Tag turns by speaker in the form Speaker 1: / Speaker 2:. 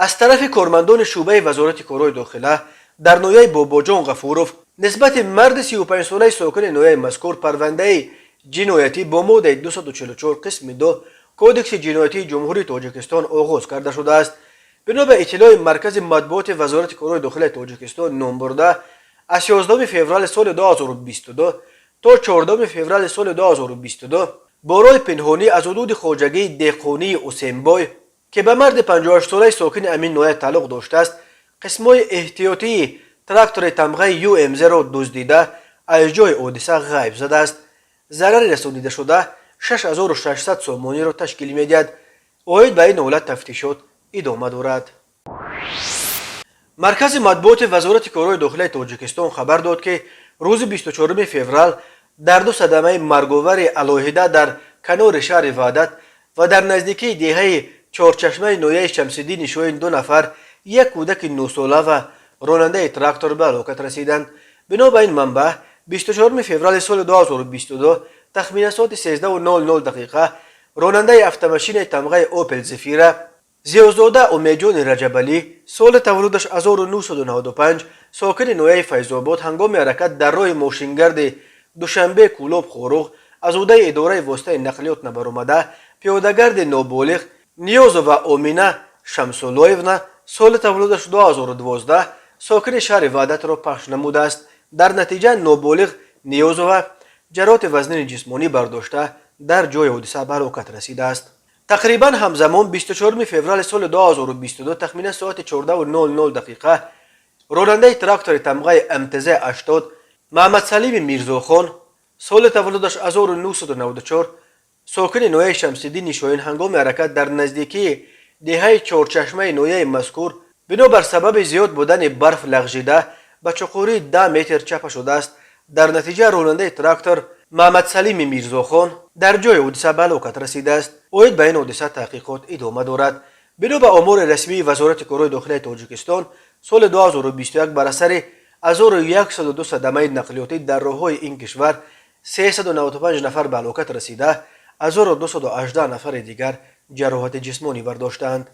Speaker 1: از طرف کارمندان شعبه وزارت کارهای داخله در نویه باباجان غفوروف نسبت مرد 35 ساله ساکن نویه مذکور پرونده جنایتی با ماده 244 قسم 2 کودکس جنایتی جمهوری تاجیکستان آغاز کرده شده است. بنا به اطلاع مرکز مطبوعات وزارت کارهای داخلی تاجیکستان نام برده، از 11 فوریه سال 2022 تا 14 فوریه سال 2022 برای پنهانی از حدود خواجگی دهقانی حسینبای که به مرد 58 ساله ساکن امین نویه تعلق داشته است، قسمای احتیاطی تراکتور تمغه UMZ را دزدیده از جای حادثه غیب زده است. ضرر رسانیده شده 6600 سومانی را تشکیل می‌دهد. اوید به این حالت تفتیشات ادامه دارد. مرکز مطبوعات وزارت کارهای داخلی تاجیکستان خبر داد که روز 24 فوریه در دو صدمه مرگاور علیحده در کنار شهر وحدت و در نزدیکی دهه چهارچشمه نویه شمس‌الدین شوین دو نفر، یک کودک 9 ساله و راننده تراکتور به هلاکت رسیدند. بنا به این منبع 24 فوریه سال 2022 تخمین ساعت 13:00 راننده اتومبیل تمغه اوپل زفیره زیوزاده امیدجان رجبالی سال تولدش 1995 ساکن نویه فیض‌آباد هنگام حرکت در راه ماشینگرد دوشنبه کولاب خوروغ از عهده اداره واسطه نقلیات نبرآمده پیادهگرد نابالغ نیازووا آمینه شمس‌الله‌یونا سال تولدش 2012 ساکن شهر وحدت را پخش نموده است. در نتیجه نابالغ نیازووا جراحت وزن جسمانی برداشته در جای حادثه به هلاکت رسیده است. تقریبا همزمان 24 فوریه سال 2022 تخمین ساعت 14:00 راننده تراکتور تمغه MTZ 80 محمد سلیم میرزاخان سال تولدش 1994 ساکن نویه شمس‌الدین شوین هنگام حرکت در نزدیکی دهه چهارچشمه نویه مذکور بنابر سبب زیاد بودن برف لغزیده به چقوری 10 متر چپ شده است. در نتیجه راننده تراکتور محمد سلیم میرزاخان در جای حادثه به هلاکت رسیده است. اوید به این حادثه تحقیقات ادامه دارد. بنا به آمار رسمی وزارت کارهای داخلی تاجیکستان سال 2021 بر اثر 1102 صدمه نقلیاتی در راه‌های این کشور 395 نفر به هلاکت رسیده، 1218 نفر دیگر جراحت جسمانی برداشتند.